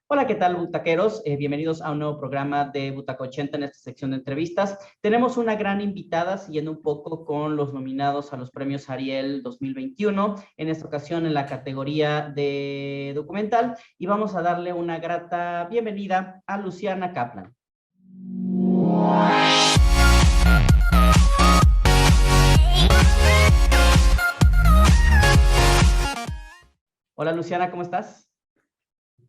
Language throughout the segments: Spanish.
Hola, ¿qué tal, butaqueros? Bienvenidos a un nuevo programa de Butaca 80 en esta sección de entrevistas. Tenemos una gran invitada, siguiendo un poco con los nominados a los premios Ariel 2021, en esta ocasión en la categoría de documental, y vamos a darle una grata bienvenida a Luciana Kaplan. Hola, Luciana, ¿cómo estás?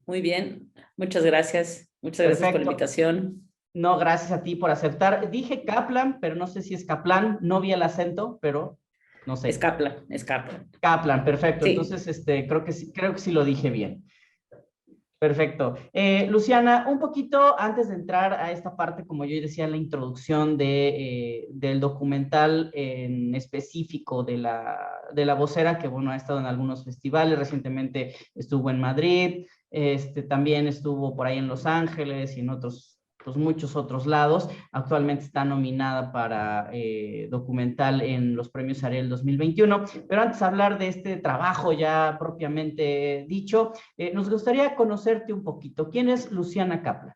Muy bien, muchas gracias. Muchas gracias por la Perfecto. invitación. No, gracias a ti por aceptar. Dije Kaplan, pero no sé si es Kaplan. No vi el acento, pero no Es sé. Kaplan, es Kaplan. Kaplan, perfecto. Sí, Entonces, creo que sí lo dije bien. Perfecto. Luciana, un poquito antes de entrar a esta parte, como yo decía en la introducción del documental en específico de la vocera, que bueno, ha estado en algunos festivales, recientemente estuvo en Madrid, también estuvo por ahí en Los Ángeles y en otros, pues muchos otros lados. Actualmente está nominada para documental en los premios Ariel 2021. Pero antes de hablar de este trabajo ya propiamente dicho, nos gustaría conocerte un poquito. ¿Quién es Luciana Kaplan?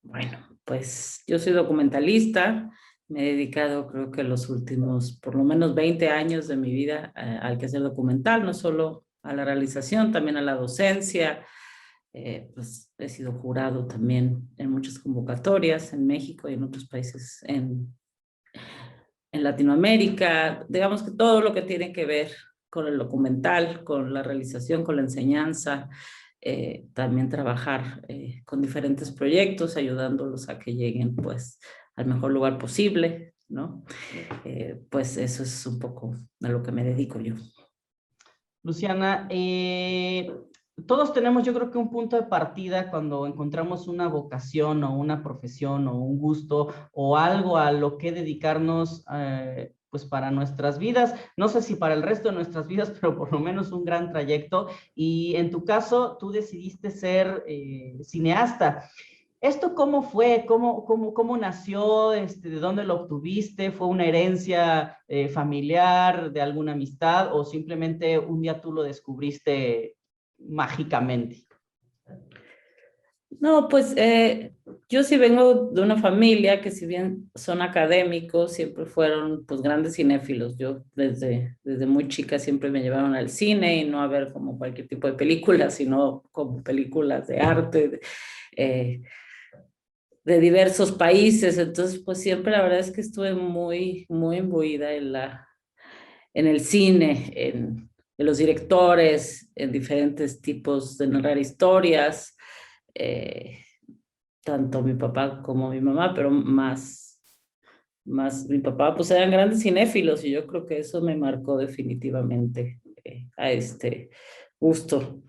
bueno, pues yo soy documentalista. Me he dedicado, creo que los últimos, por lo menos 20 años de mi vida al quehacer documental, no solo a la realización, también a la docencia. Pues he sido jurado también en muchas convocatorias en México y en otros países en Latinoamérica. Digamos que todo lo que tiene que ver con el documental, con la realización, con la enseñanza, también trabajar con diferentes proyectos, ayudándolos a que lleguen pues al mejor lugar posible, ¿no? Pues eso es un poco a lo que me dedico yo. Luciana, todos tenemos, yo creo que un punto de partida cuando encontramos una vocación o una profesión o un gusto o algo a lo que dedicarnos, pues para nuestras vidas, no sé si para el resto de nuestras vidas, pero por lo menos un gran trayecto. Y en tu caso, tú decidiste ser cineasta. ¿Esto cómo fue? ¿Cómo nació? ¿De dónde lo obtuviste? ¿Fue una herencia familiar, de alguna amistad, o simplemente un día tú lo descubriste mágicamente? No, pues yo sí vengo de una familia que si bien son académicos, siempre fueron pues grandes cinéfilos. Yo desde muy chica siempre me llevaron al cine y no a ver como cualquier tipo de películas, sino como películas de arte, eh, de diversos países. Entonces pues siempre la verdad es que estuve muy, muy imbuida en el cine, en los directores, en diferentes tipos de narrar historias. Eh, Tanto mi papá como mi mamá, pero más mi papá, pues eran grandes cinéfilos y yo creo que eso me marcó definitivamente a este gusto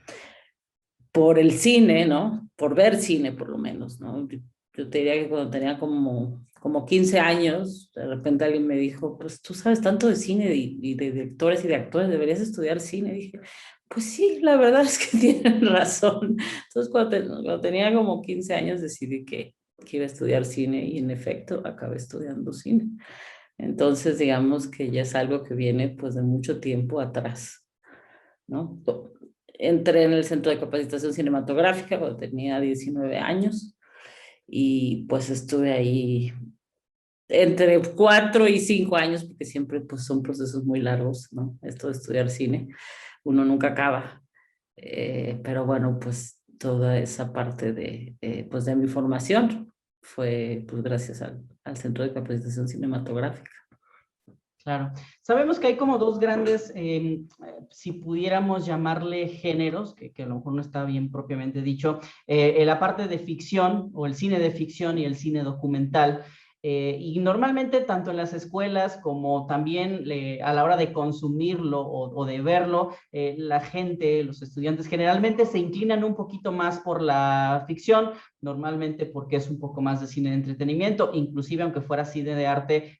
por el cine, ¿no? Por ver cine por lo menos, ¿no? Yo te diría que cuando tenía como 15 años, de repente alguien me dijo, pues tú sabes tanto de cine y de directores y de actores, deberías estudiar cine. Y dije, pues sí, la verdad es que tienen razón. Entonces cuando tenía como 15 años decidí que iba a estudiar cine y en efecto acabé estudiando cine. Entonces digamos que ya es algo que viene pues de mucho tiempo atrás, ¿no? Entré en el Centro de Capacitación Cinematográfica cuando tenía 19 años y pues estuve ahí entre 4 y 5 años, porque siempre pues son procesos muy largos, ¿no? Esto de estudiar cine, uno nunca acaba. Pero bueno, pues toda esa parte pues de mi formación fue pues gracias al Centro de Capacitación Cinematográfica. Claro. Sabemos que hay como dos grandes, si pudiéramos llamarle géneros, que a lo mejor no está bien propiamente dicho, la parte de ficción o el cine de ficción y el cine documental. Y normalmente tanto en las escuelas como también a la hora de consumirlo o de verlo, la gente, los estudiantes generalmente se inclinan un poquito más por la ficción, normalmente porque es un poco más de cine de entretenimiento, inclusive aunque fuera cine de arte,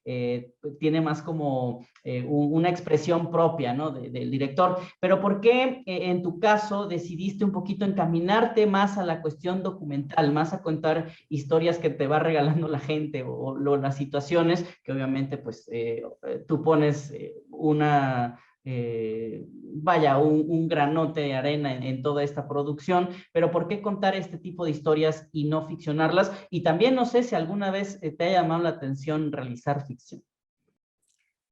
tiene más como una expresión propia, ¿no? Del director. Pero ¿por qué en tu caso decidiste un poquito encaminarte más a la cuestión documental, más a contar historias que te va regalando la gente o las situaciones que obviamente pues tú pones vaya, un granote de arena en toda esta producción, pero ¿por qué contar este tipo de historias y no ficcionarlas? Y también no sé si alguna vez te ha llamado la atención realizar ficción.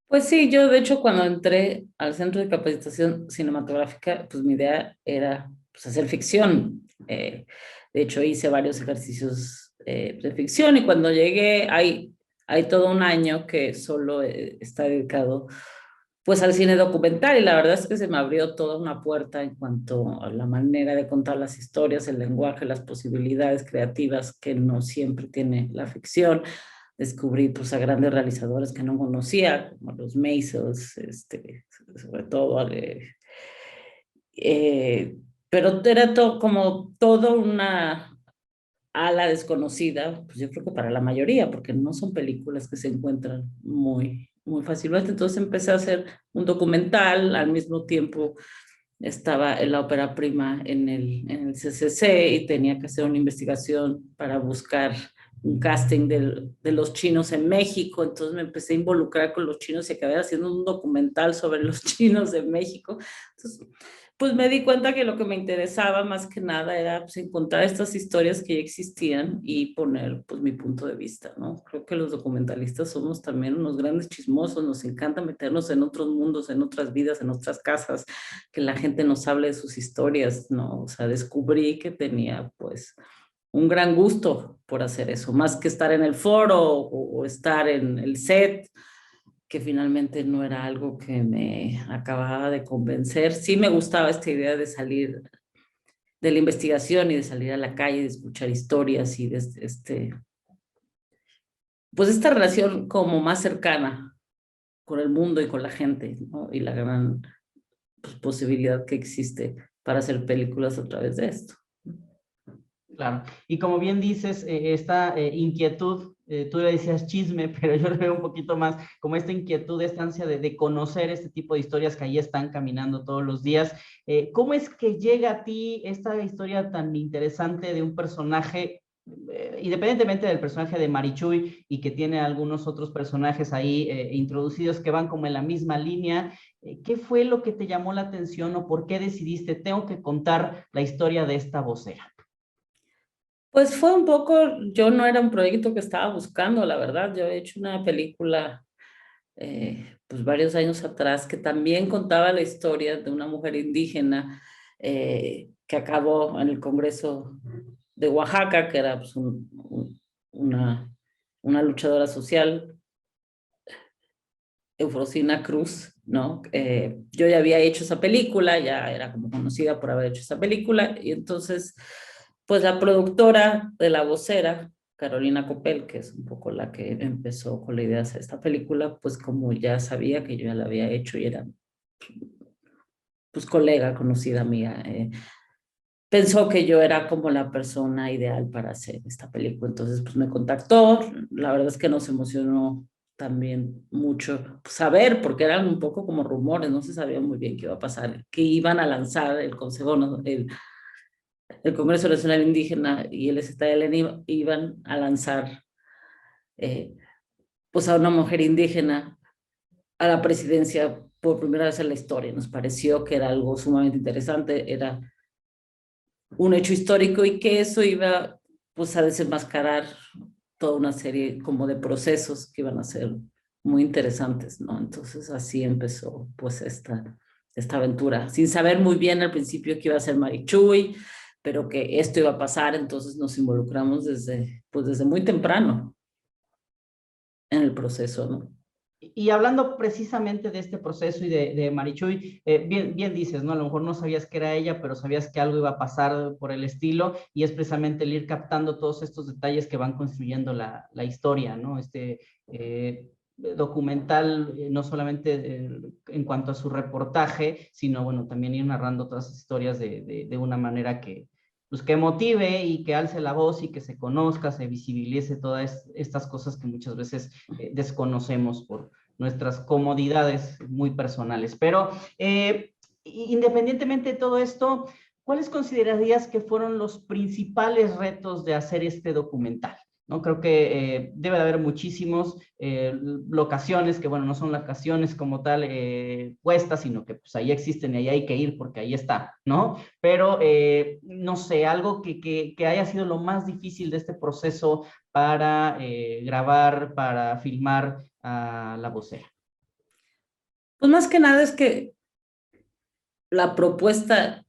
Pues sí, yo de hecho cuando entré al Centro de Capacitación Cinematográfica, pues mi idea era pues, hacer ficción. De hecho hice varios ejercicios de ficción y cuando llegué hay todo un año que solo está dedicado pues al cine documental y la verdad es que se me abrió toda una puerta en cuanto a la manera de contar las historias, el lenguaje, las posibilidades creativas que no siempre tiene la ficción. Descubrí pues a grandes realizadores que no conocía, como los Maisels, sobre todo, eh, pero era todo como toda una ala desconocida, pues yo creo que para la mayoría, porque no son películas que se encuentran muy fácilmente. Entonces empecé a hacer un documental, al mismo tiempo estaba en la ópera prima en el CCC y tenía que hacer una investigación para buscar un casting de los chinos en México, entonces me empecé a involucrar con los chinos y acabé haciendo un documental sobre los chinos de México. Entonces, pues me di cuenta que lo que me interesaba más que nada era pues, encontrar estas historias que ya existían y poner pues mi punto de vista, ¿no? Creo que los documentalistas somos también unos grandes chismosos, nos encanta meternos en otros mundos, en otras vidas, en otras casas, que la gente nos hable de sus historias, ¿no? O sea, descubrí que tenía pues un gran gusto por hacer eso, más que estar en el foro o estar en el set, que finalmente no era algo que me acababa de convencer. Sí me gustaba esta idea de salir de la investigación y de salir a la calle, de escuchar historias y de pues esta relación como más cercana con el mundo y con la gente, ¿no? Y la gran pues, posibilidad que existe para hacer películas a través de esto. Claro, y como bien dices, esta inquietud, tú le decías chisme, pero yo le veo un poquito más como esta inquietud, esta ansia de conocer este tipo de historias que ahí están caminando todos los días. ¿Cómo es que llega a ti esta historia tan interesante de un personaje, independientemente del personaje de Marichuy y que tiene algunos otros personajes ahí introducidos que van como en la misma línea? ¿Qué fue lo que te llamó la atención o por qué decidiste, tengo que contar la historia de esta vocera? Pues fue un poco, yo no era un proyecto que estaba buscando, la verdad. Yo he hecho una película pues varios años atrás que también contaba la historia de una mujer indígena que acabó en el Congreso de Oaxaca, que era pues, una luchadora social, Eufrosina Cruz, ¿no? Yo ya había hecho esa película, ya era como conocida por haber hecho esa película, y entonces, pues la productora de La Vocera, Carolina Copel, que es un poco la que empezó con la idea de hacer esta película, pues como ya sabía que yo ya la había hecho y era, pues colega, conocida amiga, pensó que yo era como la persona ideal para hacer esta película. Entonces, pues me contactó. La verdad es que nos emocionó también mucho saber, porque eran un poco como rumores, no se sabía muy bien qué iba a pasar, que iban a lanzar el Consejo, el Congreso Nacional Indígena y el STLN iban a lanzar eh, pues a una mujer indígena a la presidencia por primera vez en la historia. Nos pareció que era algo sumamente interesante, era un hecho histórico y que eso iba pues a desenmascarar toda una serie como de procesos que iban a ser muy interesantes, ¿no? Entonces así empezó pues esta aventura, sin saber muy bien al principio que iba a ser Marichuy, pero que esto iba a pasar, entonces nos involucramos pues desde muy temprano en el proceso, ¿no? Y hablando precisamente de este proceso y de Marichuy, bien dices, ¿no? A lo mejor no sabías que era ella, pero sabías que algo iba a pasar por el estilo, y es precisamente el ir captando todos estos detalles que van construyendo la historia, ¿no? Documental, no solamente en cuanto a su reportaje, sino, bueno, también ir narrando todas las historias de una manera pues que motive y que alce la voz y que se conozca, se visibilice todas estas cosas que muchas veces desconocemos por nuestras comodidades muy personales. Pero independientemente de todo esto, ¿cuáles considerarías que fueron los principales retos de hacer este documental? ¿no? Creo que debe de haber muchísimos locaciones que, bueno, no son locaciones como tal puestas, sino que pues ahí existen y ahí hay que ir porque ahí está, ¿no? Pero, no sé, algo que haya sido lo más difícil de este proceso para grabar, para filmar a La Vocera. Pues más que nada es que la propuesta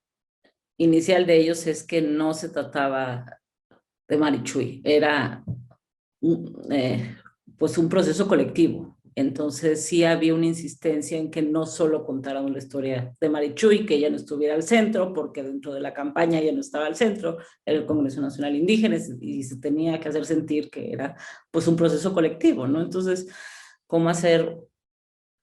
inicial de ellos es que no se trataba de Marichuy, era eh, pues un proceso colectivo. Entonces sí había una insistencia en que no solo contaran la historia de Marichuy, que ella no estuviera al centro, porque dentro de la campaña ella no estaba al centro, era el Congreso Nacional Indígena y se tenía que hacer sentir que era pues un proceso colectivo, ¿no? Entonces, ¿cómo hacer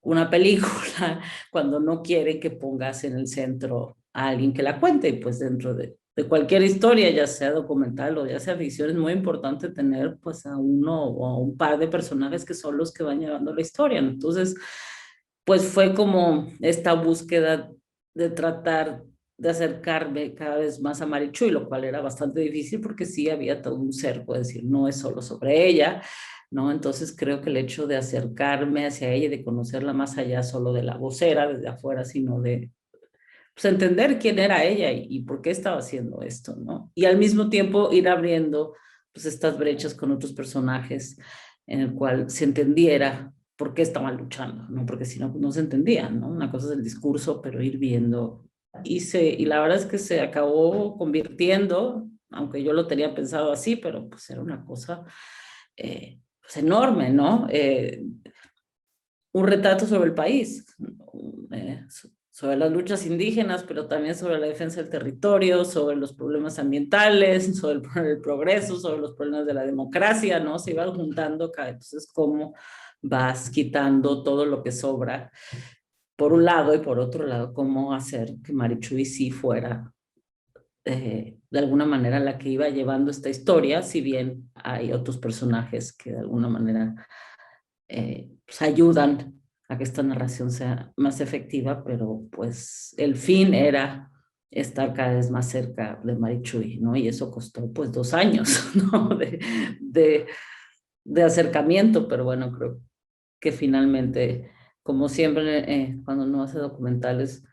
una película cuando no quiere que pongas en el centro a alguien que la cuente? Y pues dentro de cualquier historia, ya sea documental o ya sea ficción, es muy importante tener pues a uno o a un par de personajes que son los que van llevando la historia, ¿no? Entonces, pues fue como esta búsqueda de tratar de acercarme cada vez más a Marichuy, lo cual era bastante difícil porque sí había todo un cerco, es decir, no es solo sobre ella, ¿no? Entonces creo que el hecho de acercarme hacia ella y de conocerla más allá solo de la vocera, desde afuera, sino de pues, entender quién era ella y por qué estaba haciendo esto, ¿no? Y al mismo tiempo ir abriendo pues estas brechas con otros personajes en el cual se entendiera por qué estaban luchando, ¿no? Porque si no, no se entendía, ¿no? Una cosa es el discurso, pero ir viendo. Y la verdad es que se acabó convirtiendo, aunque yo lo tenía pensado así, pero pues era una cosa pues enorme, ¿no? Un retrato sobre el país, sobre las luchas indígenas, pero también sobre la defensa del territorio, sobre los problemas ambientales, sobre el progreso, sobre los problemas de la democracia, ¿no? Se iban juntando, entonces cómo vas quitando todo lo que sobra, por un lado, y por otro lado, cómo hacer que Marichuy sí fuera de alguna manera la que iba llevando esta historia, si bien hay otros personajes que de alguna manera pues ayudan a que esta narración sea más efectiva, pero pues el fin era estar cada vez más cerca de Marichuy, ¿no? Y eso costó pues 2 años, ¿no? De acercamiento, pero bueno, creo que finalmente, como siempre, cuando uno hace documentales,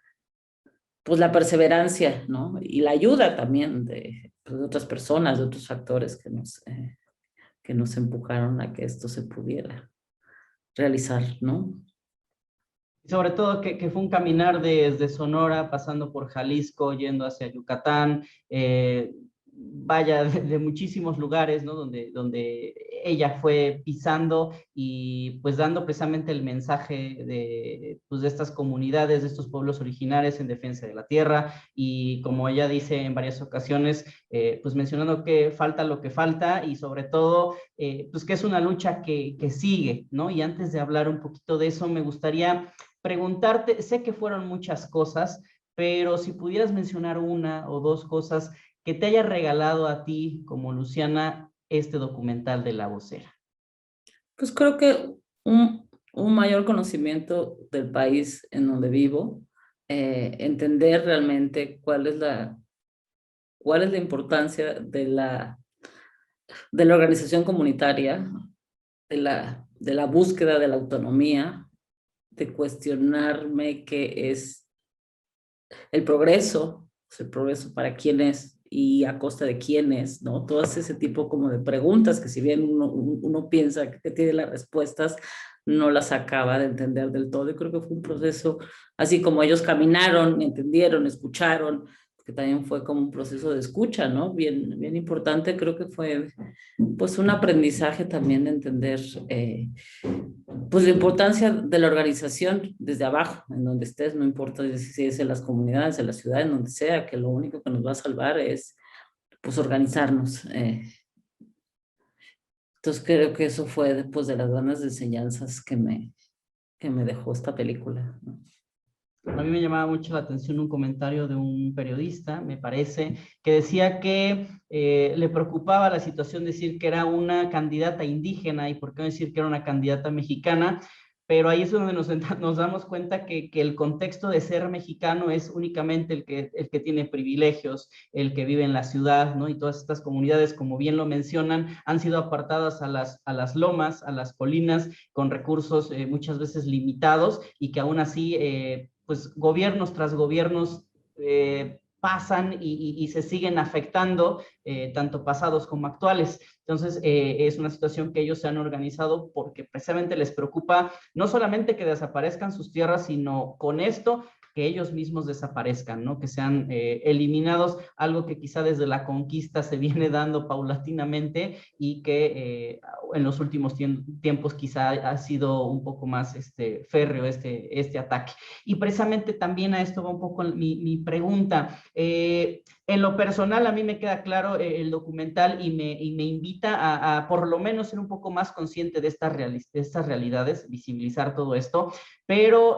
pues la perseverancia, ¿no? Y la ayuda también pues, de otras personas, de otros factores que nos empujaron a que esto se pudiera realizar, ¿no? Sobre todo que fue un caminar desde Sonora, pasando por Jalisco, yendo hacia Yucatán, vaya, de muchísimos lugares, ¿no? Donde ella fue pisando y pues dando precisamente el mensaje pues, de estas comunidades, de estos pueblos originarios en defensa de la tierra y como ella dice en varias ocasiones, pues mencionando que falta lo que falta y sobre todo, pues que es una lucha que sigue, ¿no? Y antes de hablar un poquito de eso, me gustaría preguntarte, sé que fueron muchas cosas, pero si pudieras mencionar una o dos cosas que te haya regalado a ti como Luciana este documental de La Vocera. Pues creo que un mayor conocimiento del país en donde vivo, entender realmente cuál es la importancia de la organización comunitaria, de la búsqueda de la autonomía, de cuestionarme qué es el progreso para quién es y a costa de quién es, ¿no? Todo ese tipo como de preguntas que si bien uno piensa que tiene las respuestas, no las acaba de entender del todo. Y creo que fue un proceso, así como ellos caminaron, entendieron, escucharon, que también fue como un proceso de escucha, ¿no? Bien, bien importante, creo que fue pues un aprendizaje también de entender pues la importancia de la organización desde abajo, en donde estés, no importa si es en las comunidades, en la ciudad, en donde sea, que lo único que nos va a salvar es pues organizarnos. Entonces creo que eso fue después de las ganas de enseñanzas que me dejó esta película, ¿no? A mí me llamaba mucho la atención un comentario de un periodista, me parece, que decía que le preocupaba la situación decir que era una candidata indígena y por qué no decir que era una candidata mexicana, pero ahí es donde nos damos cuenta que el contexto de ser mexicano es únicamente el que tiene privilegios, el que vive en la ciudad, ¿no? Y todas estas comunidades, como bien lo mencionan, han sido apartadas a las lomas, a las colinas, con recursos muchas veces limitados, y que aún así, pues gobiernos tras gobiernos pasan y se siguen afectando, tanto pasados como actuales. Entonces, es una situación que ellos se han organizado porque precisamente les preocupa no solamente que desaparezcan sus tierras, sino con esto que ellos mismos desaparezcan, ¿no? Que sean eliminados, algo que quizá desde la conquista se viene dando paulatinamente y que en los últimos tiempos quizá ha sido un poco más férreo este ataque. Y precisamente también a esto va un poco mi pregunta. En lo personal, a mí me queda claro el documental y me invita a por lo menos ser un poco más consciente de estas realidades, visibilizar todo esto, pero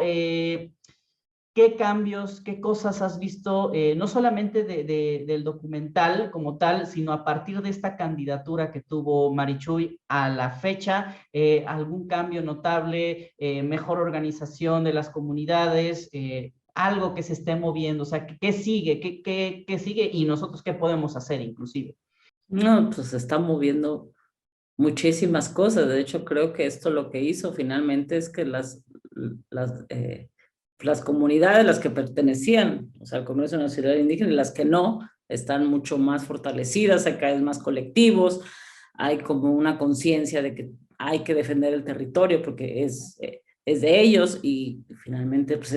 ¿qué cambios, qué cosas has visto, no solamente del documental como tal, sino a partir de esta candidatura que tuvo Marichuy a la fecha? ¿Algún cambio notable, mejor organización de las comunidades, algo que se esté moviendo? O sea, ¿qué sigue? ¿Qué sigue? Y nosotros, ¿qué podemos hacer inclusive? No, pues se están moviendo muchísimas cosas. De hecho, creo que esto lo que hizo finalmente es que las comunidades, las que pertenecían, o sea, al Congreso Nacional Indígena, y las que no, están mucho más fortalecidas, hay cada vez más colectivos, hay como una conciencia de que hay que defender el territorio porque es de ellos y finalmente pues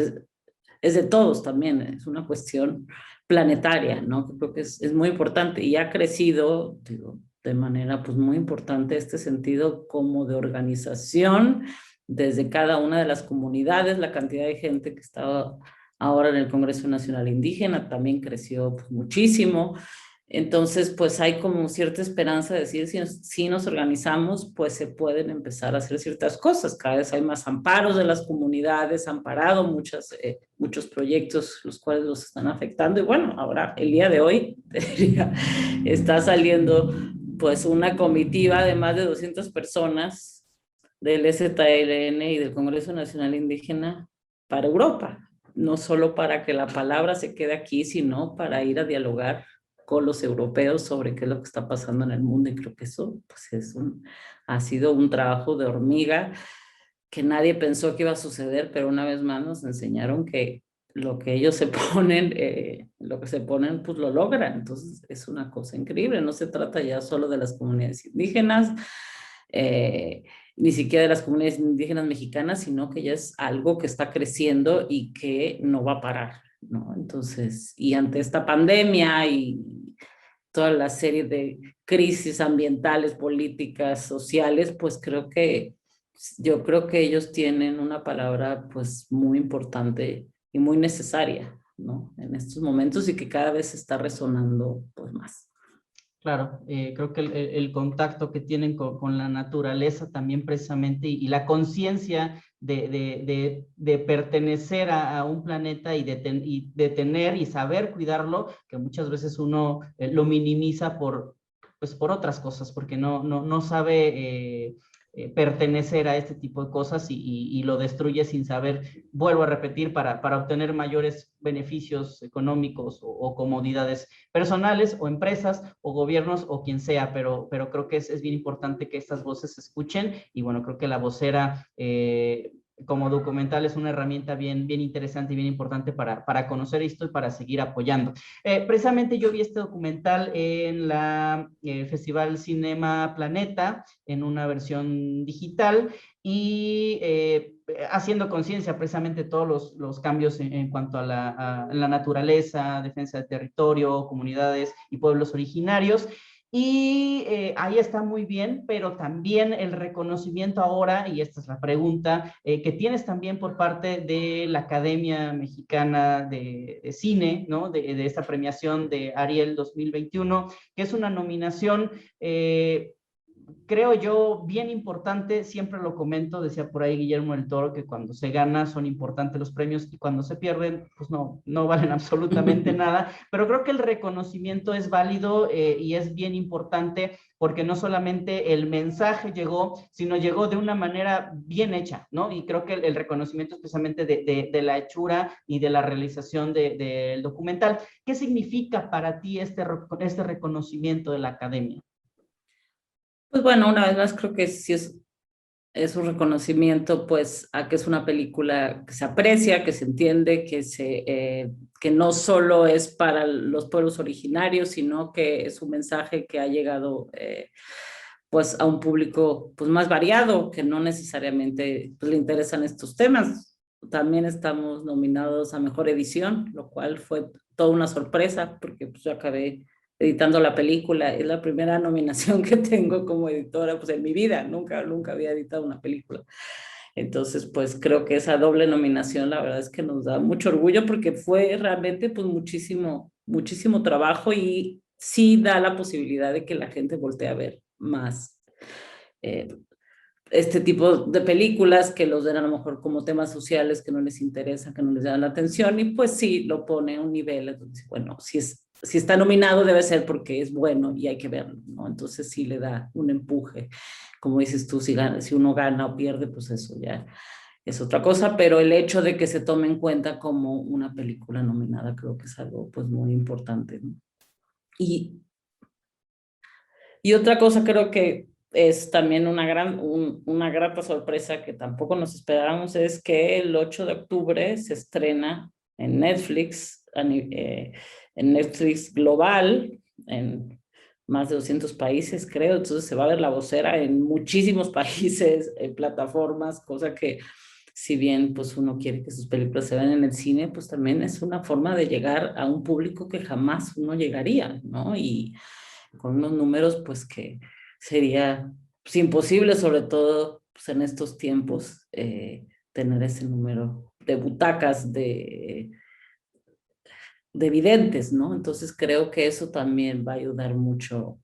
es de todos también, es una cuestión planetaria, ¿no? Creo que es muy importante y ha crecido, digo, de manera pues muy importante este sentido como de organización desde cada una de las comunidades. La cantidad de gente que estaba ahora en el Congreso Nacional Indígena también creció pues, muchísimo. Entonces, pues hay como cierta esperanza de decir, si nos organizamos, pues se pueden empezar a hacer ciertas cosas. Cada vez hay más amparos de las comunidades, han parado muchos proyectos, los cuales los están afectando. Y bueno, ahora, el día de hoy, está saliendo pues una comitiva de más de 200 personas del STLN y del Congreso Nacional Indígena para Europa. No solo para que la palabra se quede aquí, sino para ir a dialogar con los europeos sobre qué es lo que está pasando en el mundo, y creo que eso pues ha sido un trabajo de hormiga que nadie pensó que iba a suceder, pero una vez más nos enseñaron que lo que ellos se ponen, pues lo logran. Entonces es una cosa increíble, no se trata ya solo de las comunidades indígenas, ni siquiera de las comunidades indígenas mexicanas, sino que ya es algo que está creciendo y que no va a parar, ¿no? Entonces, y ante esta pandemia y toda la serie de crisis ambientales, políticas, sociales, pues yo creo que ellos tienen una palabra pues muy importante y muy necesaria, ¿no? En estos momentos y que cada vez está resonando pues más. Claro, creo que el contacto que tienen con la naturaleza también precisamente y la conciencia de pertenecer a un planeta y de tener y saber cuidarlo, que muchas veces uno lo minimiza pues por otras cosas, porque no sabe pertenecer a este tipo de cosas y lo destruye sin saber, vuelvo a repetir, para obtener mayores beneficios económicos o comodidades personales o empresas o gobiernos o quien sea, pero creo que es bien importante que estas voces se escuchen y bueno, creo que la vocera como documental es una herramienta bien interesante y bien importante para conocer esto y para seguir apoyando. Precisamente yo vi este documental en la Festival Cinema Planeta, en una versión digital, y haciendo conciencia precisamente de todos los cambios en cuanto a la naturaleza, defensa del territorio, comunidades y pueblos originarios. Y ahí está muy bien, pero también el reconocimiento ahora, y esta es la pregunta, que tienes también por parte de la Academia Mexicana de Cine, ¿no? De esta premiación de Ariel 2021, que es una nominación creo yo, bien importante, siempre lo comento, decía por ahí Guillermo del Toro, que cuando se gana son importantes los premios y cuando se pierden, pues no, no valen absolutamente nada, pero creo que el reconocimiento es válido y es bien importante porque no solamente el mensaje llegó, sino llegó de una manera bien hecha, ¿no? Y creo que el reconocimiento especialmente de la hechura y de la realización del documental. ¿Qué significa para ti este reconocimiento de la academia? Pues bueno, una vez más creo que sí es un reconocimiento pues a que es una película que se aprecia, que se entiende, que no solo es para los pueblos originarios, sino que es un mensaje que ha llegado pues a un público pues más variado, que no necesariamente pues, le interesan estos temas. También estamos nominados a Mejor Edición, lo cual fue toda una sorpresa, porque pues yo acabé editando la película. Es la primera nominación que tengo como editora pues, en mi vida. Nunca había editado una película. Entonces, pues creo que esa doble nominación, la verdad es que nos da mucho orgullo porque fue realmente pues muchísimo trabajo y sí da la posibilidad de que la gente voltee a ver más eh, este tipo de películas que los ven a lo mejor como temas sociales que no les interesa, que no les llaman la atención, y pues sí, lo pone a un nivel, entonces, bueno, si está nominado debe ser porque es bueno y hay que verlo, ¿no? Entonces sí le da un empuje. Como dices tú, si uno gana o pierde, pues eso ya es otra cosa, pero el hecho de que se tome en cuenta como una película nominada creo que es algo pues muy importante, ¿no? Y, y otra cosa creo que es también una grata sorpresa que tampoco nos esperábamos, es que el 8 de octubre se estrena en Netflix, en Netflix global, en más de 200 países, creo. Entonces se va a ver La Vocera en muchísimos países, en plataformas, cosa que si bien pues uno quiere que sus películas se vean en el cine, pues también es una forma de llegar a un público que jamás uno llegaría, ¿no? Y con unos números pues que sería pues, imposible, sobre todo pues, en estos tiempos, tener ese número de butacas, de videntes, ¿no? Entonces creo que eso también va a ayudar mucho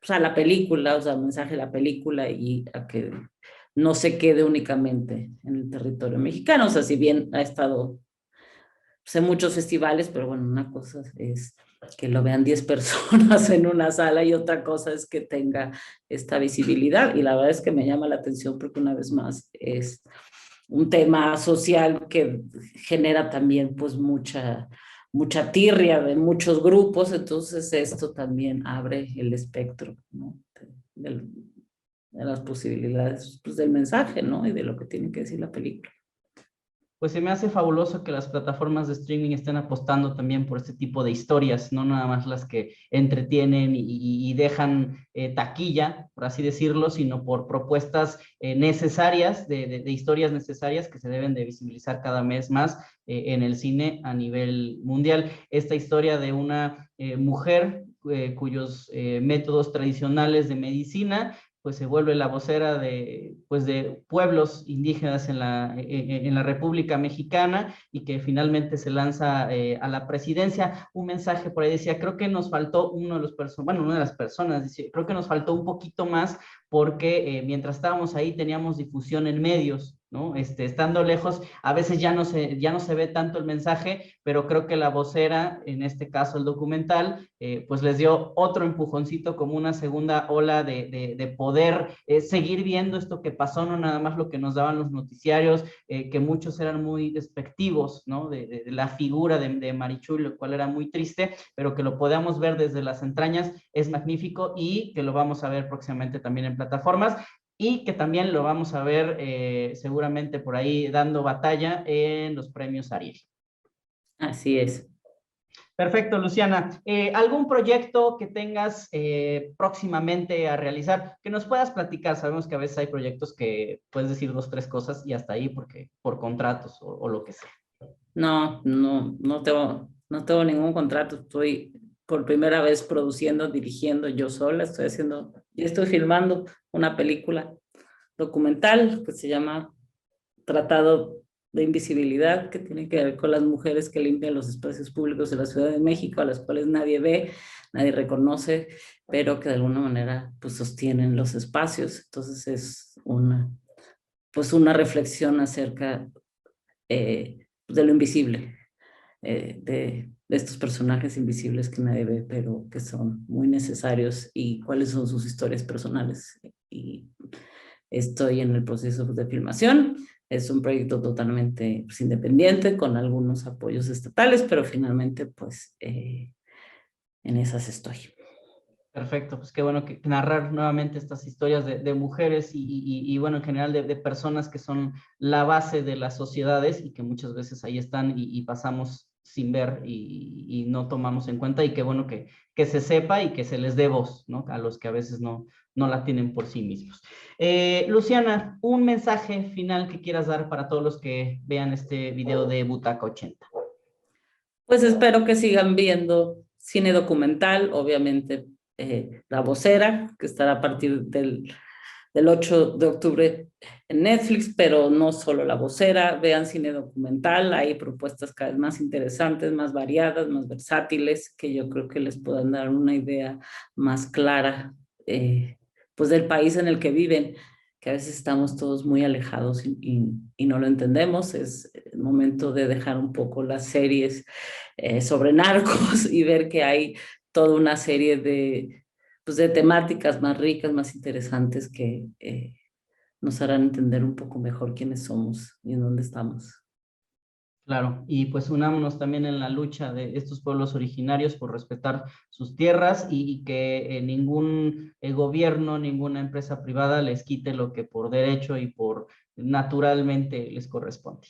pues, a la película, o sea, al mensaje de la película y a que no se quede únicamente en el territorio mexicano. O sea, si bien ha estado pues, en muchos festivales, pero bueno, una cosa es que lo vean 10 personas en una sala y otra cosa es que tenga esta visibilidad. Y la verdad es que me llama la atención porque una vez más es un tema social que genera también pues mucha tirria de muchos grupos, entonces esto también abre el espectro, ¿no? de, de las posibilidades pues, del mensaje, ¿no? Y de lo que tiene que decir la película. Pues se me hace fabuloso que las plataformas de streaming estén apostando también por este tipo de historias, no nada más las que entretienen y dejan taquilla, por así decirlo, sino por propuestas necesarias, de historias necesarias que se deben de visibilizar cada mes más en el cine a nivel mundial. Esta historia de una mujer cuyos métodos tradicionales de medicina pues se vuelve la vocera pues de pueblos indígenas en la República Mexicana y que finalmente se lanza a la presidencia. Un mensaje por ahí decía, creo que nos faltó una de las personas, dice, creo que nos faltó un poquito más porque mientras estábamos ahí teníamos difusión en medios, ¿no? Estando lejos, a veces ya no se ve tanto el mensaje, pero creo que la vocera, en este caso el documental, pues les dio otro empujoncito como una segunda ola de poder seguir viendo esto que pasó, no nada más lo que nos daban los noticiarios, que muchos eran muy despectivos, ¿no? De la figura de Marichuy, lo cual era muy triste, pero que lo podamos ver desde las entrañas es magnífico y que lo vamos a ver próximamente también en plataformas y que también lo vamos a ver seguramente por ahí dando batalla en los premios Ariel. Así es. Perfecto, Luciana. ¿Algún proyecto que tengas próximamente a realizar que nos puedas platicar? Sabemos que a veces hay proyectos que puedes decir dos, tres cosas y hasta ahí porque por contratos o lo que sea. No tengo ningún contrato. Estoy por primera vez produciendo, dirigiendo yo sola. Estoy filmando una película documental que se llama Tratado de Invisibilidad, que tiene que ver con las mujeres que limpian los espacios públicos de la Ciudad de México, a las cuales nadie ve. nadie reconoce, pero que de alguna manera pues sostienen los espacios. Entonces es pues una reflexión acerca de lo invisible, de estos personajes invisibles que nadie ve, pero que son muy necesarios, y cuáles son sus historias personales. Y estoy en el proceso de filmación. Es un proyecto totalmente pues, independiente, con algunos apoyos estatales, pero finalmente pues en esas estoy. Perfecto, pues qué bueno que narrar nuevamente estas historias de mujeres y, bueno, en general de personas que son la base de las sociedades y que muchas veces ahí están y pasamos sin ver y no tomamos en cuenta, y qué bueno que se sepa y que se les dé voz, ¿no? A los que a veces no la tienen por sí mismos. Luciana, un mensaje final que quieras dar para todos los que vean este video de Butaca 80. Pues espero que sigan viendo cine documental, obviamente La Vocera, que estará a partir del 8 de octubre en Netflix, pero no solo La Vocera, vean cine documental, hay propuestas cada vez más interesantes, más variadas, más versátiles, que yo creo que les puedan dar una idea más clara pues del país en el que viven, que a veces estamos todos muy alejados y no lo entendemos. Es el momento de dejar un poco las series sobre narcos y ver que hay toda una serie pues de temáticas más ricas, más interesantes, que nos harán entender un poco mejor quiénes somos y en dónde estamos. Claro, y pues unámonos también en la lucha de estos pueblos originarios por respetar sus tierras y que ningún gobierno, ninguna empresa privada les quite lo que por derecho y por naturalmente les corresponde.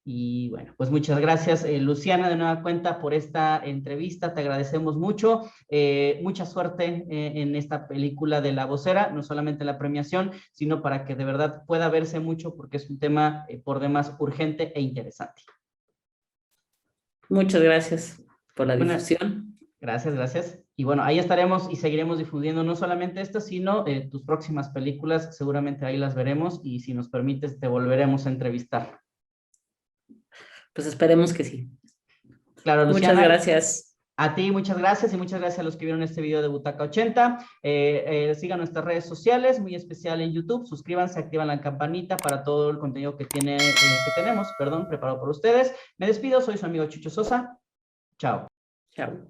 Y bueno, pues muchas gracias, Luciana, de nueva cuenta por esta entrevista. Te agradecemos mucho. Mucha suerte en esta película de La Vocera, no solamente la premiación, sino para que de verdad pueda verse mucho, porque es un tema por demás urgente e interesante. Muchas gracias por la Bueno, difusión. gracias, gracias. Y bueno, ahí estaremos y seguiremos difundiendo no solamente esto, sino tus próximas películas. Seguramente ahí las veremos y si nos permites te volveremos a entrevistar. Pues esperemos que sí. Claro, Muchas Luciana. Gracias. A ti, muchas gracias, y muchas gracias a los que vieron este video de Butaca 80. Sigan nuestras redes sociales, muy especial en YouTube. Suscríbanse, activan la campanita para todo el contenido que tenemos, preparado por ustedes. Me despido, soy su amigo Chucho Sosa. Chao. Chao.